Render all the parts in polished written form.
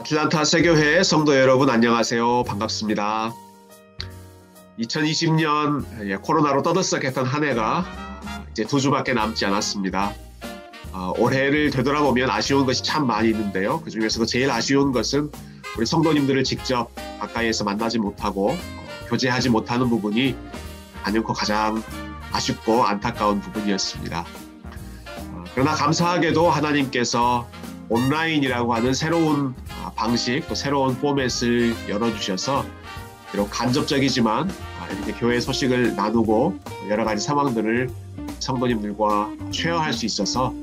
아틀란타 세교회 성도 여러분 안녕하세요. 반갑습니다. 2020년 코로나로 떠들썩했던 한 해가 이제 2주밖에 남지 않았습니다. 올해를 되돌아보면 아쉬운 것이 참 많이 있는데요. 그 중에서도 제일 아쉬운 것은 우리 성도님들을 직접 가까이에서 만나지 못하고 교제하지 못하는 부분이 단연코 가장 아쉽고 안타까운 부분이었습니다. 그러나 감사하게도 하나님께서 온라인이라고 하는 새로운 방식, 또 새로운 포맷을 열어주셔서 비록 간접적이지만 이렇게 교회 소식을 나누고 여러 가지 상황들을 성도님들과 쉐어할 수 있어서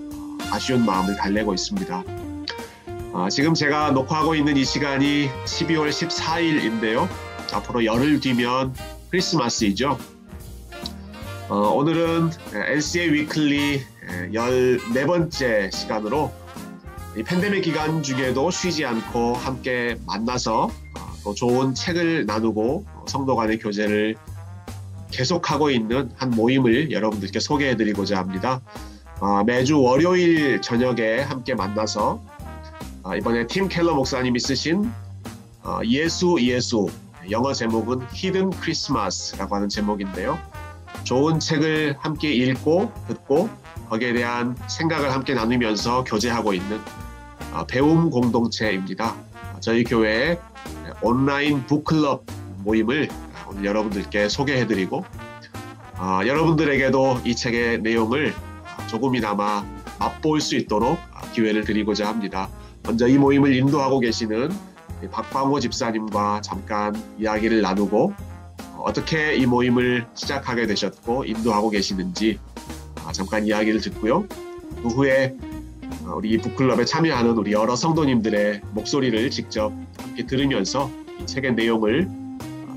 아쉬운 마음을 달래고 있습니다. 지금 제가 녹화하고 있는 이 시간이 12월 14일인데요. 앞으로 열흘 뒤면 크리스마스이죠. 오늘은 NCA 위클리 14번째 시간으로 이 팬데믹 기간 중에도 쉬지 않고 함께 만나서 또 좋은 책을 나누고 성도 간의 교제를 계속하고 있는 한 모임을 여러분들께 소개해드리고자 합니다. 매주 월요일 저녁에 함께 만나서 이번에 팀 켈러 목사님이 쓰신 예수 영어 제목은 Hidden Christmas라고 하는 제목인데요. 좋은 책을 함께 읽고 듣고 거기에 대한 생각을 함께 나누면서 교제하고 있는 배움 공동체입니다. 저희 교회의 온라인 북클럽 모임을 오늘 여러분들께 소개해드리고 여러분들에게도 이 책의 내용을 조금이나마 맛볼 수 있도록 기회를 드리고자 합니다. 먼저 이 모임을 인도하고 계시는 박광호 집사님과 잠깐 이야기를 나누고 어떻게 이 모임을 시작하게 되셨고 인도하고 계시는지 잠깐 이야기를 듣고요. 그 후에 우리 북클럽에 참여하는 우리 여러 성도님들의 목소리를 직접 함께 들으면서 이 책의 내용을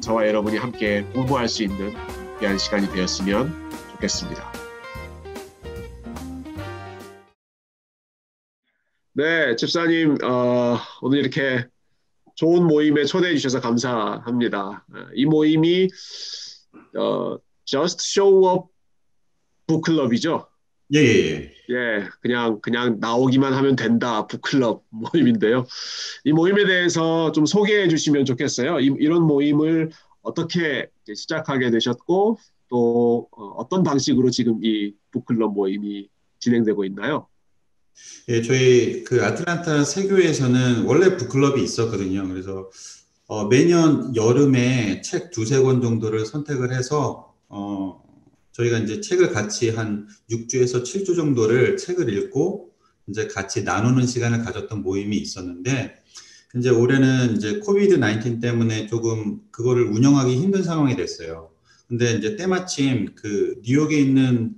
저와 여러분이 함께 공부할 수 있는 귀한 시간이 되었으면 좋겠습니다. 네, 집사님 오늘 이렇게 좋은 모임에 초대해 주셔서 감사합니다. 이 모임이 Just Show Up 북클럽이죠? 예. 예, 그냥 나오기만 하면 된다 북클럽 모임인데요. 이 모임에 대해서 좀 소개해 주시면 좋겠어요. 이런 모임을 어떻게 시작하게 되셨고 또 어떤 방식으로 지금 이 북클럽 모임이 진행되고 있나요? 예, 저희 그 아틀란타 세교회에서는 원래 북클럽이 있었거든요. 그래서 매년 여름에 책 2-3권 정도를 선택을 해서 저희가 이제 책을 같이 한 6주에서 7주 정도를 책을 읽고 이제 같이 나누는 시간을 가졌던 모임이 있었는데 이제 올해는 이제 코비드 19 때문에 조금 그거를 운영하기 힘든 상황이 됐어요. 근데 이제 때마침 그 뉴욕에 있는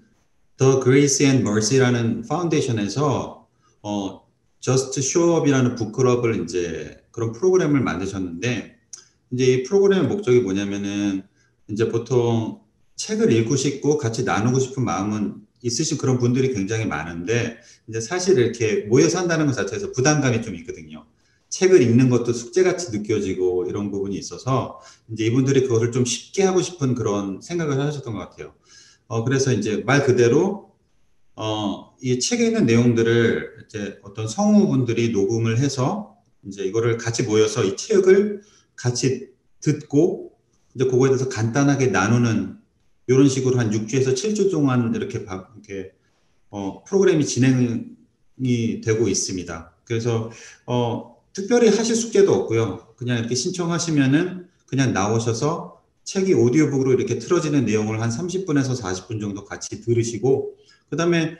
The Grace and Mercy라는 파운데이션에서 Just Show Up이라는 북클럽을 이제 그런 프로그램을 만드셨는데 이제 이 프로그램의 목적이 뭐냐면은 이제 보통 책을 읽고 싶고 같이 나누고 싶은 마음은 있으신 그런 분들이 굉장히 많은데 이제 사실 이렇게 모여서 한다는 것 자체에서 부담감이 좀 있거든요. 책을 읽는 것도 숙제같이 느껴지고 이런 부분이 있어서 이제 이분들이 그거를 좀 쉽게 하고 싶은 그런 생각을 하셨던 것 같아요. 그래서 이제 말 그대로 이 책에 있는 내용들을 이제 어떤 성우분들이 녹음을 해서 이제 이거를 같이 모여서 이 책을 같이 듣고 이제 그거에 대해서 간단하게 나누는 이런 식으로 한 6주에서 7주 동안 이렇게 프로그램이 진행이 되고 있습니다. 그래서 특별히 하실 숙제도 없고요. 그냥 이렇게 신청하시면은 그냥 나오셔서 책이 오디오북으로 이렇게 틀어지는 내용을 한 30분에서 40분 정도 같이 들으시고 그다음에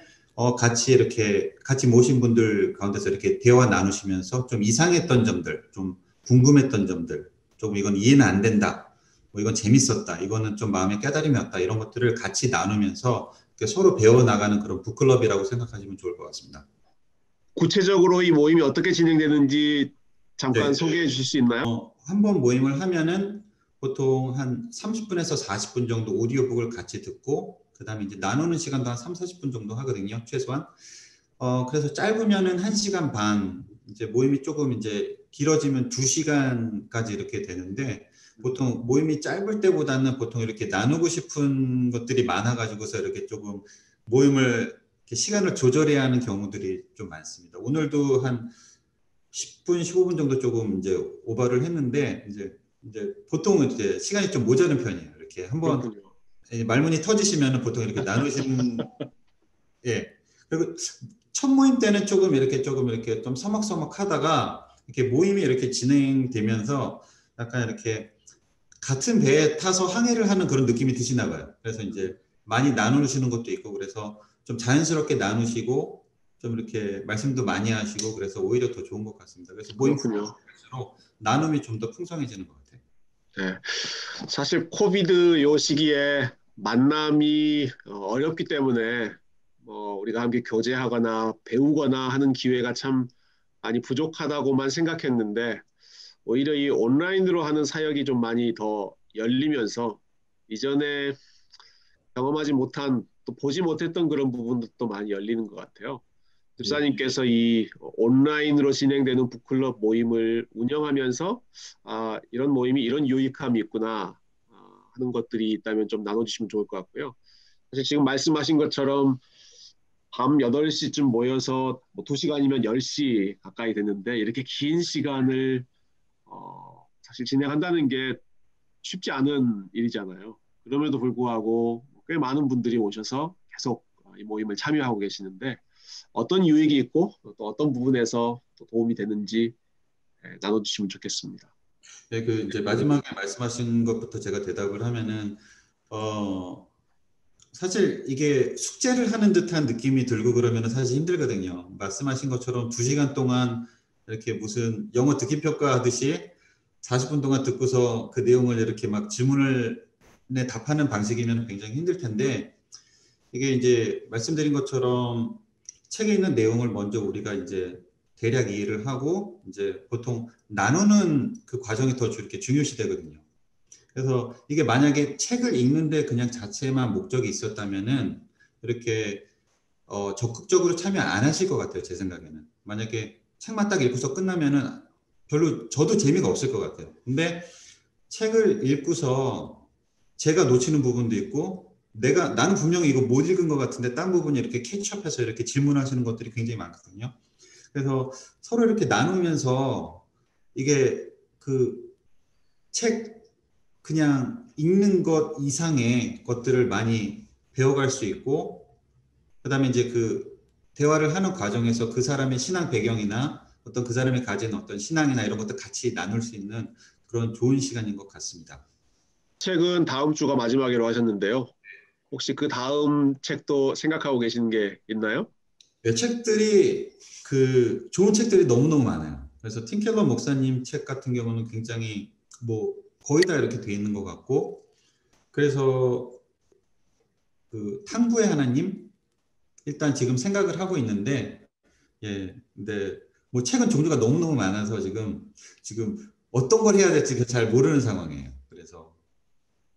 같이 이렇게 같이 모신 분들 가운데서 이렇게 대화 나누시면서 좀 이상했던 점들, 좀 궁금했던 점들, 조금 이건 이해는 안 된다. 뭐 이건 재밌었다. 이거는 좀 마음에 깨달음이 왔다. 이런 것들을 같이 나누면서 서로 배워나가는 그런 북클럽이라고 생각하시면 좋을 것 같습니다. 구체적으로 이 모임이 어떻게 진행되는지 잠깐 네. 소개해 주실 수 있나요? 한 번 모임을 하면은 보통 한 30분에서 40분 정도 오디오북을 같이 듣고 그 다음에 이제 나누는 시간도 한 30-40분 정도 하거든요. 최소한. 그래서 짧으면은 1시간 반, 이제 모임이 조금 이제 길어지면 2시간까지 이렇게 되는데 보통 모임이 짧을 때보다는 보통 이렇게 나누고 싶은 것들이 많아가지고서 이렇게 조금 모임을 이렇게 시간을 조절해야 하는 경우들이 좀 많습니다. 오늘도 한 10분, 15분 정도 조금 이제 오버를 했는데 이제 보통은 이제 시간이 좀 모자른 편이에요. 이렇게 한번 그렇군요. 말문이 터지시면은 보통 이렇게 나누시는 예. 그리고 첫 모임 때는 조금 이렇게 좀 서먹서먹하다가 이렇게 모임이 이렇게 진행되면서 약간 이렇게 같은 배에 타서 항해를 하는 그런 느낌이 드시나 봐요. 그래서 이제 많이 나누시는 것도 있고 그래서 좀 자연스럽게 나누시고 좀 이렇게 말씀도 많이 하시고 그래서 오히려 더 좋은 것 같습니다. 그래서 모임 그렇군요. 갈수록 나눔이 좀 더 풍성해지는 것 같아요. 네. 사실 코비드 요 시기에 만남이 어렵기 때문에 우리가 함께 교제하거나 배우거나 하는 기회가 참 많이 부족하다고만 생각했는데 오히려 이 온라인으로 하는 사역이 좀 많이 더 열리면서 이전에 경험하지 못한 또 보지 못했던 그런 부분도 많이 열리는 것 같아요. 예. 집사님께서 이 온라인으로 진행되는 북클럽 모임을 운영하면서 이런 모임이 이런 유익함이 있구나 하는 것들이 있다면 좀 나눠주시면 좋을 것 같고요. 사실 지금 말씀하신 것처럼 밤 8시쯤 모여서 뭐 2시간이면 10시 가까이 됐는데 이렇게 긴 시간을 사실 진행한다는 게 쉽지 않은 일이잖아요. 그럼에도 불구하고 꽤 많은 분들이 오셔서 계속 이 모임을 참여하고 계시는데 어떤 유익이 있고 또 어떤 부분에서 또 도움이 되는지 나눠주시면 좋겠습니다. 네, 그 이제 마지막에 말씀하신 것부터 제가 대답을 하면은 어 사실 이게 숙제를 하는 듯한 느낌이 들고 그러면은 사실 힘들거든요. 말씀하신 것처럼 2시간 동안 이렇게 무슨 영어 듣기 평가 하듯이 40분 동안 듣고서 그 내용을 이렇게 막 질문을 답하는 방식이면 굉장히 힘들 텐데 이게 이제 말씀드린 것처럼 책에 있는 내용을 먼저 우리가 이제 대략 이해를 하고 이제 보통 나누는 그 과정이 더 이렇게 중요시 되거든요. 그래서 이게 만약에 책을 읽는데 그냥 자체만 목적이 있었다면은 이렇게 적극적으로 참여 안 하실 것 같아요. 제 생각에는. 만약에 책만 딱 읽고서 끝나면은 별로 저도 재미가 없을 것 같아요. 근데 책을 읽고서 제가 놓치는 부분도 있고 나는 분명히 이거 못 읽은 것 같은데 딴 부분이 이렇게 캐치업해서 이렇게 질문하시는 것들이 굉장히 많거든요. 그래서 서로 이렇게 나누면서 이게 그 책 그냥 읽는 것 이상의 것들을 많이 배워갈 수 있고 그다음에 이제 그 대화를 하는 과정에서 그 사람의 신앙 배경이나 어떤 그 사람이 가진 어떤 신앙이나 이런 것들 같이 나눌 수 있는 그런 좋은 시간인 것 같습니다. 책은 다음 주가 마지막으로 하셨는데요. 혹시 그 다음 책도 생각하고 계시는 게 있나요? 책들이 그 좋은 책들이 너무너무 많아요. 그래서 팀켈러 목사님 책 같은 경우는 굉장히 뭐 거의 다 이렇게 돼 있는 것 같고 그래서 그 탐구의 하나님 일단 지금 생각을 하고 있는데 근데 뭐 책은 종류가 너무너무 많아서 지금 어떤 걸 해야 될지 잘 모르는 상황이에요. 그래서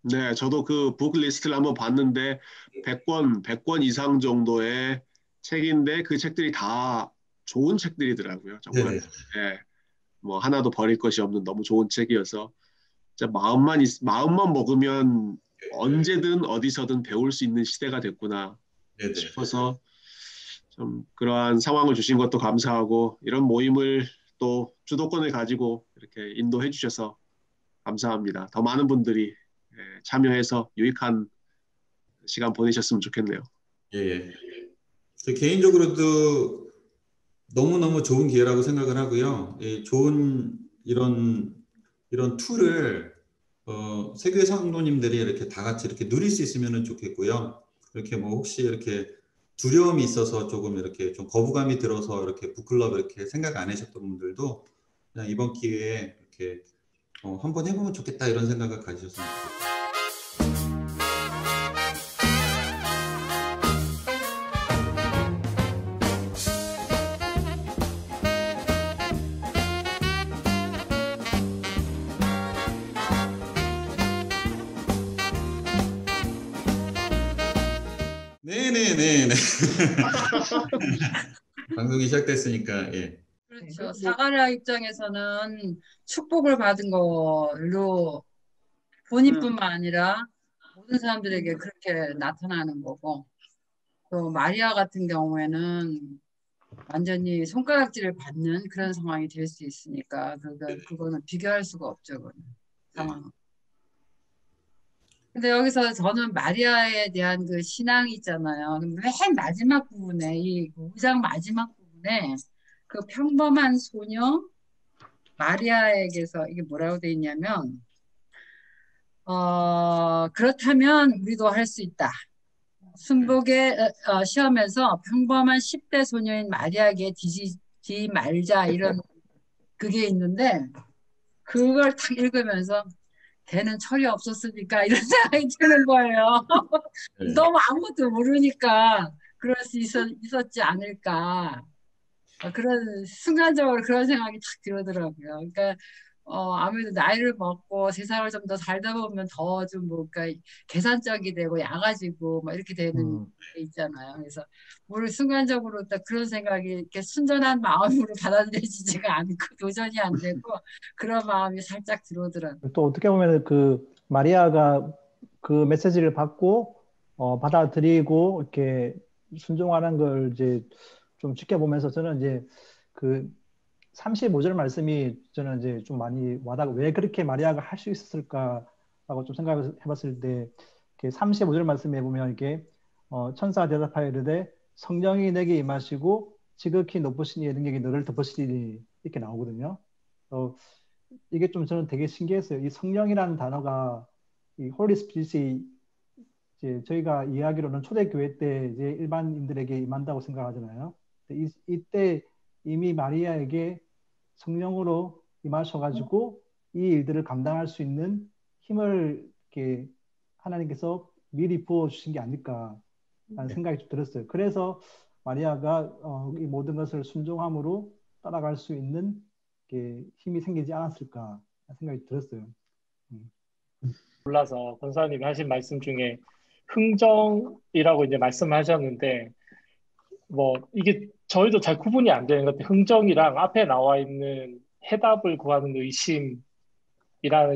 네, 저도 그 북 리스트를 한번 봤는데 100권 이상 정도의 책인데 그 책들이 다 좋은 책들이더라고요. 정말. 네네. 예, 뭐 하나도 버릴 것이 없는 너무 좋은 책이어서 진짜 마음만 먹으면 언제든 어디서든 배울 수 있는 시대가 됐구나 네네. 싶어서 좀 그러한 상황을 주신 것도 감사하고 이런 모임을 또 주도권을 가지고 이렇게 인도해 주셔서 감사합니다. 더 많은 분들이 참여해서 유익한 시간 보내셨으면 좋겠네요. 예, 예. 저 개인적으로도 너무너무 좋은 기회라고 생각을 하고요. 좋은 이런 툴을 세계 성도님들이 이렇게 다 같이 이렇게 누릴 수 있으면 좋겠고요. 이렇게 뭐 혹시 이렇게 두려움이 있어서 조금 이렇게 좀 거부감이 들어서 이렇게 북클럽 이렇게 생각 안 하셨던 분들도 그냥 이번 기회에 이렇게 한번 해보면 좋겠다 이런 생각을 가지셨으면 좋겠어요. 네네네네. 방송이 시작됐으니까 예. 그렇죠. 사가랴 입장에서는 축복을 받은 걸로 본인뿐만 아니라 모든 사람들에게 그렇게 나타나는 거고, 또 마리아 같은 경우에는 완전히 손가락질을 받는 그런 상황이 될 수 있으니까 그거는 비교할 수가 없죠. 그거는 상황. 근데 여기서 저는 마리아에 대한 그 신앙이 있잖아요. 맨 마지막 부분에 이 5장 마지막 부분에 그 평범한 소녀 마리아에게서 이게 뭐라고 돼 있냐면 그렇다면 우리도 할 수 있다. 순복의 시험에서 평범한 10대 소녀인 마리아에게 뒤지지 말자 이런 그게 있는데 그걸 딱 읽으면서 걔는 철이 없었으니까 이런 생각이 드는 거예요. 네. 너무 아무것도 모르니까 그럴 수 있었지 않을까. 그런 순간적으로 그런 생각이 탁 들더라고요. 그러니까 아무래도 나이를 먹고 세상을 좀 더 살다 보면 더 좀 뭔가 계산적이 되고 야가지고 막 이렇게 되는 게 있잖아요. 그래서 뭘 순간적으로 딱 그런 생각이 이렇게 순전한 마음으로 받아들여지지가 않고 도전이 안 되고 그런 마음이 살짝 들어오더라고요. 또 어떻게 보면 그 마리아가 그 메시지를 받고 받아들이고 이렇게 순종하는 걸 이제 좀 지켜보면서 저는 이제 그 35절 말씀이 저는 이제 좀 많이 와닿고 왜 그렇게 마리아가 할 수 있었을까라고 좀 생각해 봤을 때 35절 말씀에 보면 이게 천사가 대답하여 이르되 성령이 내게 임하시고 지극히 높으신 이의 능력이 너를 덮으시리니 이렇게 나오거든요. 이게 좀 저는 되게 신기했어요. 이 성령이라는 단어가 이 홀리 스피릿이 이제 저희가 이야기로는 초대교회 때 이제 일반인들에게 임한다고 생각하잖아요. 이때 이미 마리아에게 성령으로 임하셔가지고 이 일들을 감당할 수 있는 힘을 이렇게 하나님께서 미리 부어주신 게 아닐까라는 생각이 좀 들었어요. 그래서 마리아가 이 모든 것을 순종함으로 따라갈 수 있는 힘이 생기지 않았을까 생각이 들었어요. 몰라서 권사님이 하신 말씀 중에 흥정이라고 이제 말씀하셨는데 뭐 이게 저희도 잘 구분이 안 되는 것 같아요. 흥정이랑 앞에 나와 있는 해답을 구하는 의심이라는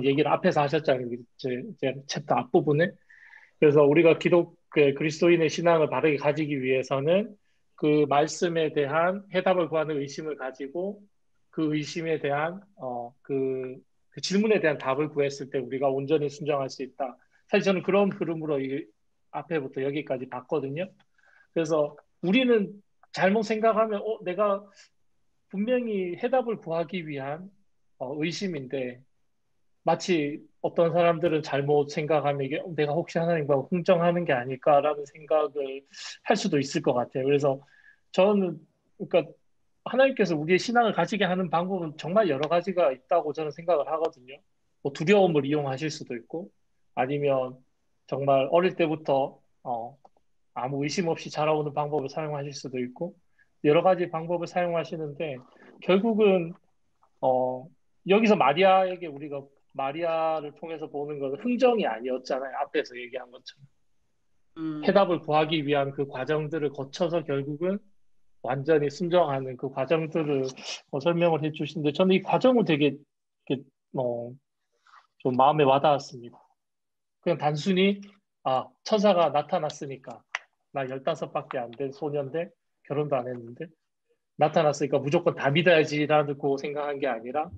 얘기를 앞에서 하셨잖아요. 이제 챕터 앞부분에. 그래서 우리가 그리스도인의 신앙을 바르게 가지기 위해서는 그 말씀에 대한 해답을 구하는 의심을 가지고 그 의심에 대한 그 질문에 대한 답을 구했을 때 우리가 온전히 순종할 수 있다. 사실 저는 그런 흐름으로 앞에부터 여기까지 봤거든요. 그래서 우리는 잘못 생각하면 내가 분명히 해답을 구하기 위한 의심인데 마치 어떤 사람들은 잘못 생각하면 이게 내가 혹시 하나님과 흥정하는 게 아닐까라는 생각을 할 수도 있을 것 같아요. 그래서 저는 그러니까 하나님께서 우리의 신앙을 가지게 하는 방법은 정말 여러 가지가 있다고 저는 생각을 하거든요. 뭐 두려움을 이용하실 수도 있고 아니면 정말 어릴 때부터 아무 의심 없이 자라오는 방법을 사용하실 수도 있고 여러 가지 방법을 사용하시는데 결국은 여기서 마리아에게 우리가 마리아를 통해서 보는 것은 흥정이 아니었잖아요. 앞에서 얘기한 것처럼. 해답을 구하기 위한 그 과정들을 거쳐서 결국은 완전히 순종하는 그 과정들을 설명을 해주시는데 저는 이 과정은 되게 좀 마음에 와닿았습니다. 그냥 단순히 천사가 나타났으니까 나 15밖에 안 된 소년인데 결혼도 안 했는데 나타났으니까 무조건 다 믿어야지라고 생각한 게 아니라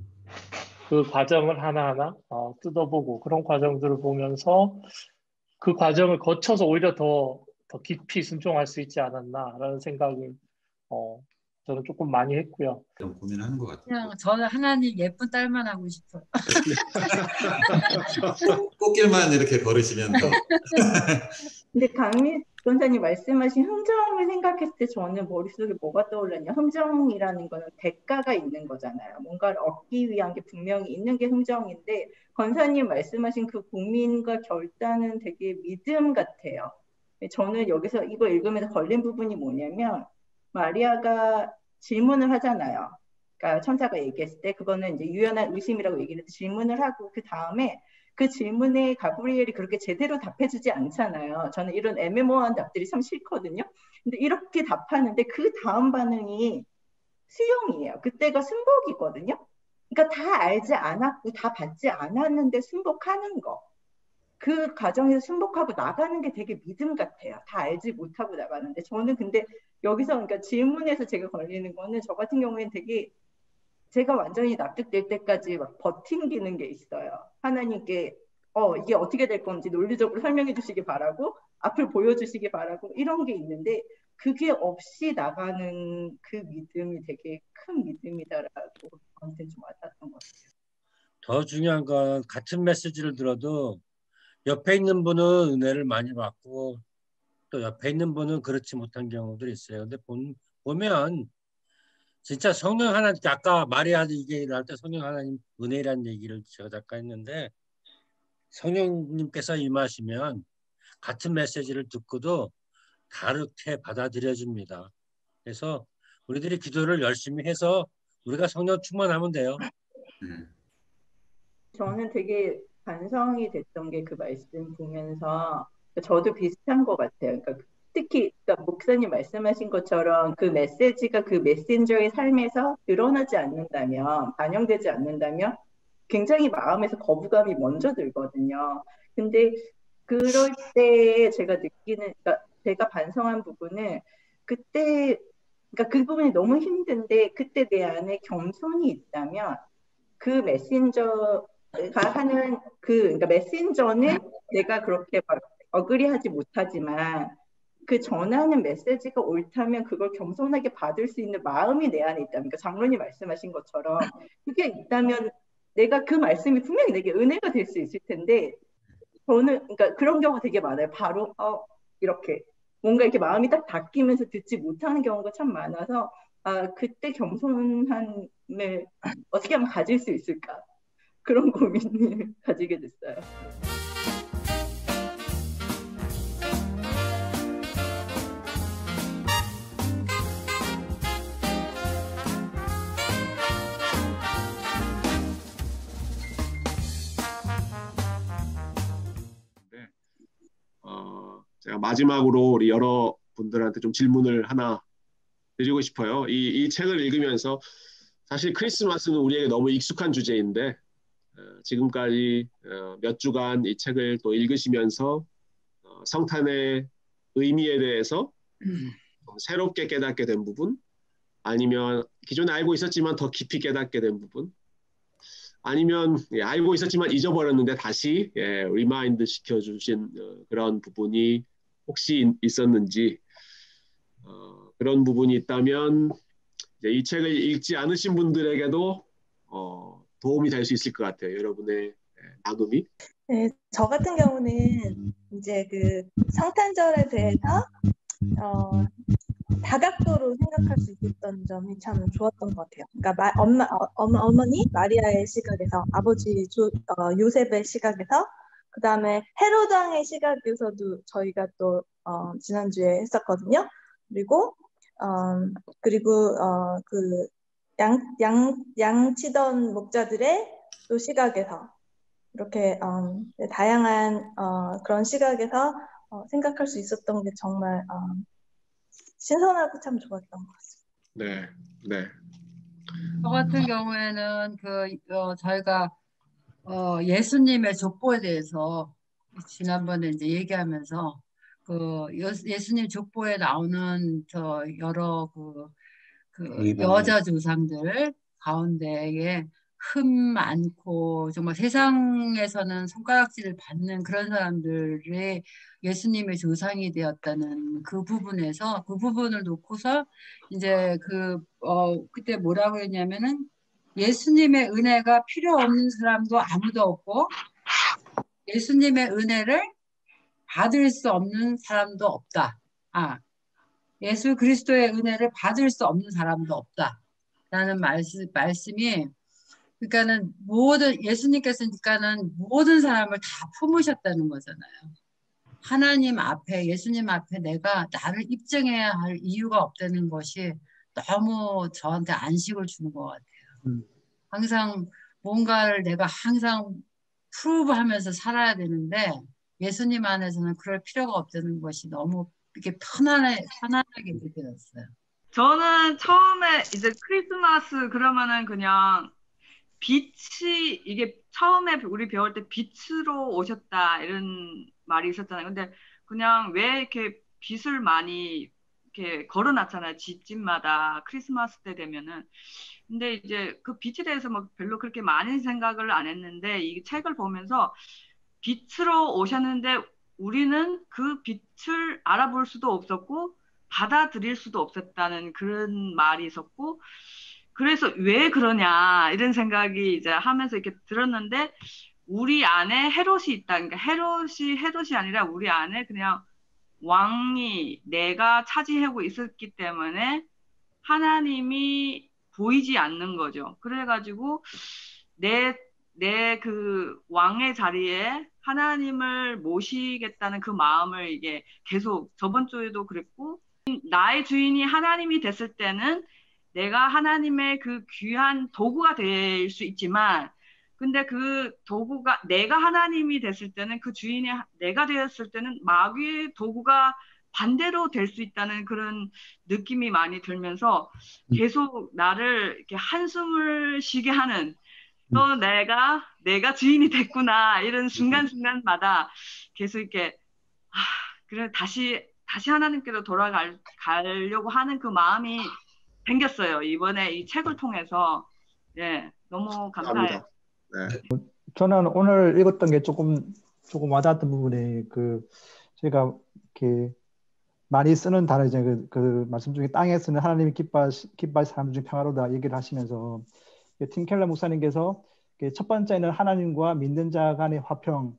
그 과정을 하나하나 뜯어보고 그런 과정들을 보면서 그 과정을 거쳐서 오히려 더 깊이 순종할 수 있지 않았나라는 생각을 저는 조금 많이 했고요. 좀 고민하는 것 같아요. 그냥 저는 하나님 예쁜 딸만 하고 싶어요. 꽃길만 이렇게 걸으시면 더. 근데 강민 변호사님 말씀하신 흥정을 생각했을 때 저는 머릿속에 뭐가 떠올랐냐. 흥정이라는 거는 대가가 있는 거잖아요. 뭔가를 얻기 위한 게 분명히 있는 게 흥정인데 권사님 말씀하신 그 고민과 결단은 되게 믿음 같아요. 저는 여기서 이거 읽으면서 걸린 부분이 뭐냐면 마리아가 질문을 하잖아요. 그러니까 천사가 얘기했을 때 그거는 이제 유연한 의심이라고 얘기를 해서 질문을 하고 그 다음에 그 질문에 가브리엘이 그렇게 제대로 답해주지 않잖아요. 저는 이런 애매모호한 답들이 참 싫거든요. 근데 이렇게 답하는데 그 다음 반응이 수용이에요. 그때가 순복이거든요. 그러니까 다 알지 않았고 다 받지 않았는데 순복하는 거. 그 과정에서 승복하고 나가는 게 되게 믿음 같아요. 다 알지 못하고 나가는데 저는 근데 여기서 그러니까 질문에서 제가 걸리는 거는 저 같은 경우에는 되게 제가 완전히 납득될 때까지 막 버팅기는 게 있어요. 하나님께 이게 어떻게 될 건지 논리적으로 설명해 주시기 바라고 앞을 보여주시기 바라고 이런 게 있는데 그게 없이 나가는 그 믿음이 되게 큰 믿음이다라고 저한테 좀 와닿았던 것 같아요. 더 중요한 건 같은 메시지를 들어도 옆에 있는 분은 은혜를 많이 받고 또 옆에 있는 분은 그렇지 못한 경우들이 있어요. 근데 보면 진짜 성령 하나님, 아까 마리아 얘기를 할 때 성령 하나님 은혜라는 얘기를 제가 잠깐 했는데 성령님께서 임하시면 같은 메시지를 듣고도 다르게 받아들여집니다. 그래서 우리들이 기도를 열심히 해서 우리가 성령 충만하면 돼요. 저는 되게 반성이 됐던 게 그 말씀 보면서 저도 비슷한 것 같아요. 그러니까 특히 그러니까 목사님 말씀하신 것처럼 그 메시지가 그 메신저의 삶에서 드러나지 않는다면, 반영되지 않는다면 굉장히 마음에서 거부감이 먼저 들거든요. 근데 그럴 때 제가 느끼는, 그러니까 제가 반성한 부분은 그때, 그러니까 그 부분이 너무 힘든데 그때 내 안에 겸손이 있다면 그 메신저가 하는 그러니까 메신저는 내가 그렇게 막 어그리하지 못하지만 그 전하는 메시지가 옳다면 그걸 겸손하게 받을 수 있는 마음이 내 안에 있다면, 그러니까 장로님 말씀하신 것처럼 그게 있다면 내가 그 말씀이 분명히 내게 은혜가 될 수 있을 텐데 저는 그러니까 그런 경우 되게 많아요. 바로 이렇게 뭔가 이렇게 마음이 딱 닫히면서 듣지 못하는 경우가 참 많아서 그때 겸손함을 어떻게 하면 가질 수 있을까 그런 고민을 가지게 됐어요. 제가 마지막으로 우리 여러분들한테 좀 질문을 하나 드리고 싶어요. 이 책을 읽으면서 사실 크리스마스는 우리에게 너무 익숙한 주제인데 지금까지 몇 주간 이 책을 또 읽으시면서 성탄의 의미에 대해서 새롭게 깨닫게 된 부분, 아니면 기존에 알고 있었지만 더 깊이 깨닫게 된 부분, 아니면 알고 있었지만 잊어버렸는데 다시 리마인드 시켜주신 그런 부분이 혹시 있었는지, 그런 부분이 있다면 이제 이 책을 읽지 않으신 분들에게도 도움이 될 수 있을 것 같아요. 여러분의 나눔이. 네, 저 같은 경우는 이제 그 성탄절에 대해서 다각도로 생각할 수 있었던 점이 참 좋았던 것 같아요. 그러니까 어머니 마리아의 시각에서, 아버지 요셉의 시각에서, 그 다음에 헤롯 왕의 시각에서도 저희가 또 지난주에 했었거든요. 그리고 그 양치던 목자들의 또 시각에서 이렇게 다양한 그런 시각에서 생각할 수 있었던 게 정말 신선하고 참 좋았던 것 같습니다. 네. 저 같은 경우에는 저희가 예수님의 족보에 대해서 지난번에 이제 얘기하면서 그 예수님 족보에 나오는 여러 여자 조상들 가운데에 흠 많고 정말 세상에서는 손가락질을 받는 그런 사람들이 예수님의 조상이 되었다는 그 부분에서 그 부분을 놓고서 이제 그때 뭐라고 했냐면은 예수님의 은혜가 필요 없는 사람도 아무도 없고 예수님의 은혜를 받을 수 없는 사람도 없다. 예수 그리스도의 은혜를 받을 수 없는 사람도 없다라는 말씀이, 그러니까는 예수님께서는 모든 사람을 다 품으셨다는 거잖아요. 하나님 앞에, 예수님 앞에 내가 나를 입증해야 할 이유가 없다는 것이 너무 저한테 안식을 주는 것 같아요. 항상 뭔가를 내가 항상 프루브하면서 살아야 되는데 예수님 안에서는 그럴 필요가 없다는 것이 너무 이렇게 편안하게 느껴졌어요. 저는 처음에 이제 크리스마스 그러면은 그냥 빛이 이게 처음에 우리 배울 때 빛으로 오셨다 이런 말이 있었잖아요. 근데 그냥 왜 이렇게 빛을 많이 이렇게 걸어놨잖아요. 집집마다 크리스마스 때 되면은. 근데 이제 그 빛에 대해서 뭐 별로 그렇게 많은 생각을 안 했는데 이 책을 보면서 빛으로 오셨는데 우리는 그 빛을 알아볼 수도 없었고 받아들일 수도 없었다는 그런 말이 있었고 그래서 왜 그러냐 이런 생각이 이제 하면서 이렇게 들었는데 우리 안에 헤롯이 있다. 그러니까 헤롯이 아니라 우리 안에 그냥 왕이 내가 차지하고 있었기 때문에 하나님이 보이지 않는 거죠. 그래가지고 내 그 왕의 자리에 하나님을 모시겠다는 그 마음을 이게 계속 저번 주에도 그랬고 나의 주인이 하나님이 됐을 때는 내가 하나님의 그 귀한 도구가 될 수 있지만 근데 그 도구가 내가 하나님이 됐을 때는 그 주인이 내가 되었을 때는 마귀의 도구가 반대로 될 수 있다는 그런 느낌이 많이 들면서 계속 나를 이렇게 한숨을 쉬게 하는 또 내가 주인이 됐구나 이런 순간순간마다 계속 이렇게 그래 다시 하나님께로 돌아가려고 하는 그 마음이 생겼어요. 이번에 이 책을 통해서 예 너무 감사해요. 네. 저는 오늘 읽었던 게 조금 와닿았던 부분이 그 제가 이렇게 많이 쓰는 단어 이제 그 말씀 중에 땅에 쓰는 하나님이 기뻐하시는 사람 중 평화로다 얘기를 하시면서 팀 켈러 목사님께서 첫 번째는 하나님과 믿는 자 간의 화평을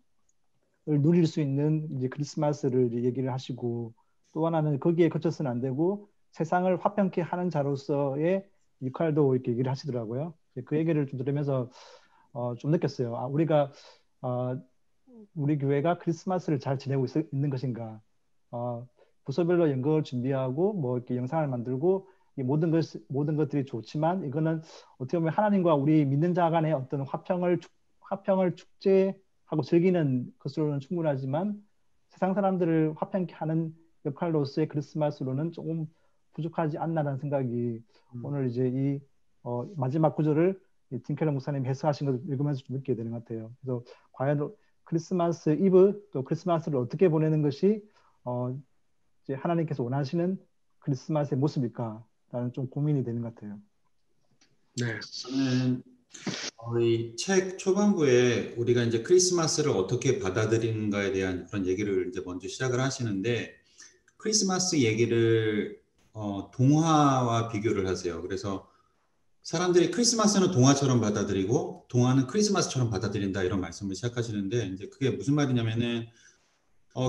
누릴 수 있는 이제 크리스마스를 이제 얘기를 하시고 또 하나는 거기에 그쳐서는 안 되고 세상을 화평케 하는 자로서의 역할도 이렇게 얘기를 하시더라고요. 그 얘기를 좀 들으면서 좀 느꼈어요. 우리가 우리 교회가 크리스마스를 잘 지내고 있는 것인가? 부서별로 연극을 준비하고 뭐 이렇게 영상을 만들고 이 모든 것들이 좋지만 이거는 어떻게 보면 하나님과 우리 믿는 자 간의 어떤 화평을 축제하고 즐기는 것으로는 충분하지만 세상 사람들을 화평케 하는 역할로서의 크리스마스로는 조금 부족하지 않나라는 생각이 오늘 이제 이 마지막 구절을 팀 켈러 목사님이 해석하신 것을 읽으면서 좀 느끼게 되는 것 같아요. 그래서 과연 크리스마스 이브 또 크리스마스를 어떻게 보내는 것이 이제 하나님께서 원하시는 크리스마스의 모습일까라는 좀 고민이 되는 것 같아요. 네. 저는 이 책 초반부에 우리가 이제 크리스마스를 어떻게 받아들이는가에 대한 그런 얘기를 이제 먼저 시작을 하시는데 크리스마스 얘기를 동화와 비교를 하세요. 그래서 사람들이 크리스마스는 동화처럼 받아들이고 동화는 크리스마스처럼 받아들인다 이런 말씀을 시작하시는데 이제 그게 무슨 말이냐면은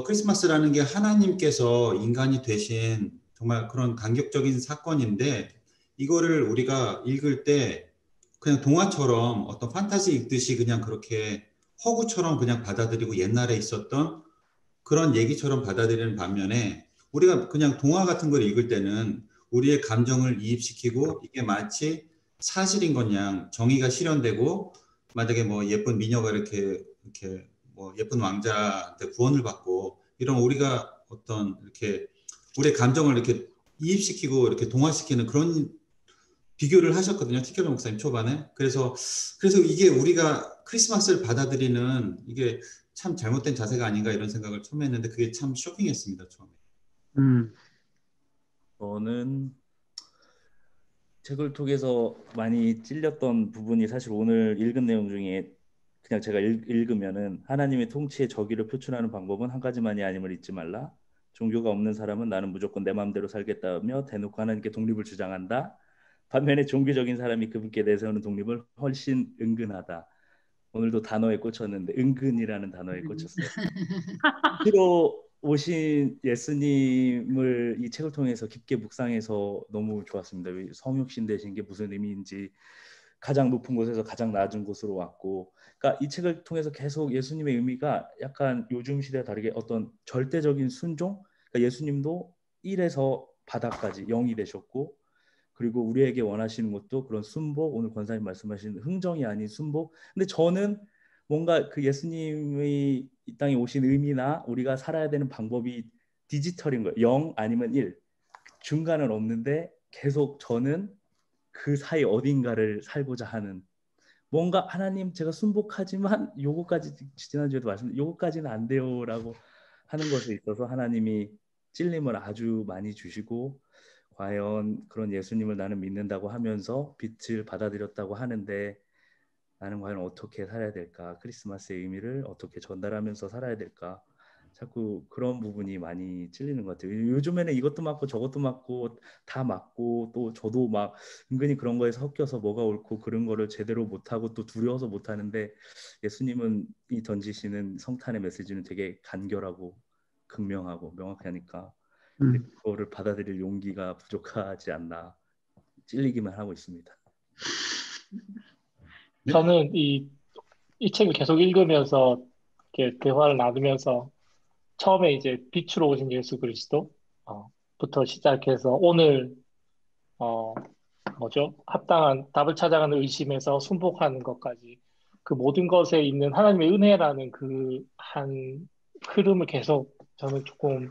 크리스마스라는 게 하나님께서 인간이 되신 정말 그런 감격적인 사건인데 이거를 우리가 읽을 때 그냥 동화처럼 어떤 판타지 읽듯이 그냥 그렇게 허구처럼 그냥 받아들이고 옛날에 있었던 그런 얘기처럼 받아들이는 반면에 우리가 그냥 동화 같은 걸 읽을 때는 우리의 감정을 이입시키고 이게 마치 사실인 것 양 정의가 실현되고 만약에 뭐 예쁜 미녀가 이렇게 뭐 예쁜 왕자한테 구원을 받고 이런 우리가 어떤 이렇게 우리의 감정을 이렇게 이입시키고 이렇게 동화시키는 그런 비교를 하셨거든요. 티켈러 목사님 초반에. 그래서 이게 우리가 크리스마스를 받아들이는 이게 참 잘못된 자세가 아닌가 이런 생각을 처음 했는데 그게 참 쇼킹했습니다. 처음에. 저는 책을 통해서 많이 찔렸던 부분이 사실 오늘 읽은 내용 중에 그냥 제가 읽으면은 하나님의 통치의 저기를 표출하는 방법은 한 가지만이 아님을 잊지 말라. 종교가 없는 사람은 나는 무조건 내 마음대로 살겠다며 대놓고 하나님께 독립을 주장한다. 반면에 종교적인 사람이 그분께 내세우는 독립을 훨씬 은근하다. 오늘도 단어에 꽂혔는데 은근이라는 단어에 꽂혔어요. 실제로 오신 예수님을 이 책을 통해서 깊게 묵상해서 너무 좋았습니다. 성육신 되신 게 무슨 의미인지 가장 높은 곳에서 가장 낮은 곳으로 왔고 그러니까 이 책을 통해서 계속 예수님의 의미가 약간 요즘 시대와 다르게 어떤 절대적인 순종 그러니까 예수님도 1에서 바닥까지 0이 되셨고 그리고 우리에게 원하시는 것도 그런 순복 오늘 권사님 말씀하신 흥정이 아닌 순복 근데 저는 뭔가 그 예수님의 이 땅에 오신 의미나 우리가 살아야 되는 방법이 디지털인 거예요. 0 아니면 1 중간은 없는데 계속 저는 그 사이 어딘가를 살고자 하는 뭔가 하나님 제가 순복하지만 요거까지 지난주에도 말씀드린 요거까지는 안 돼요라고 하는 것에 있어서 하나님이 찔림을 아주 많이 주시고 과연 그런 예수님을 나는 믿는다고 하면서 빛을 받아들였다고 하는데 나는 과연 어떻게 살아야 될까? 크리스마스의 의미를 어떻게 전달하면서 살아야 될까? 자꾸 그런 부분이 많이 찔리는 것 같아요. 요즘에는 이것도 맞고 저것도 맞고 다 맞고 또 저도 막 은근히 그런 거에 섞여서 뭐가 옳고 그런 거를 제대로 못하고 또 두려워서 못하는데 예수님은 이 던지시는 성탄의 메시지는 되게 간결하고 극명하고 명확하니까 그거를 받아들일 용기가 부족하지 않나 찔리기만 하고 있습니다. 저는 이 책을 계속 읽으면서 이렇게 대화를 나누면서 처음에 이제 빛으로 오신 예수 그리스도 부터 시작해서 오늘 뭐죠? 합당한 답을 찾아가는 의심에서 순복하는 것까지 그 모든 것에 있는 하나님의 은혜라는 그 한 흐름을 계속 저는 조금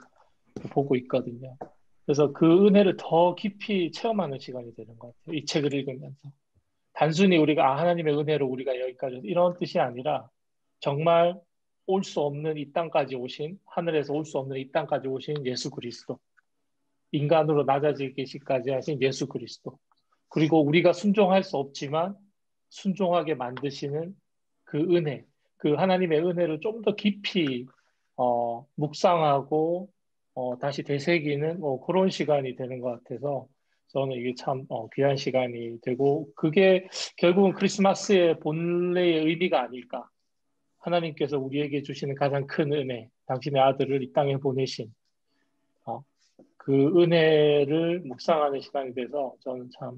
보고 있거든요. 그래서 그 은혜를 더 깊이 체험하는 시간이 되는 것 같아요. 이 책을 읽으면서. 단순히 우리가 하나님의 은혜로 우리가 여기까지 이런 뜻이 아니라 정말 올 수 없는 이 땅까지 오신 하늘에서 올 수 없는 이 땅까지 오신 예수 그리스도 인간으로 낮아지기까지 하신 예수 그리스도 그리고 우리가 순종할 수 없지만 순종하게 만드시는 그 은혜 그 하나님의 은혜를 좀 더 깊이 묵상하고 다시 되새기는 그런 시간이 되는 것 같아서 저는 이게 참 귀한 시간이 되고 그게 결국은 크리스마스의 본래의 의미가 아닐까. 하나님께서 우리에게 주시는 가장 큰 은혜, 당신의 아들을 이 땅에 보내신 그 은혜를 묵상하는 시간이 돼서 저는 참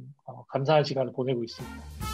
감사한 시간을 보내고 있습니다.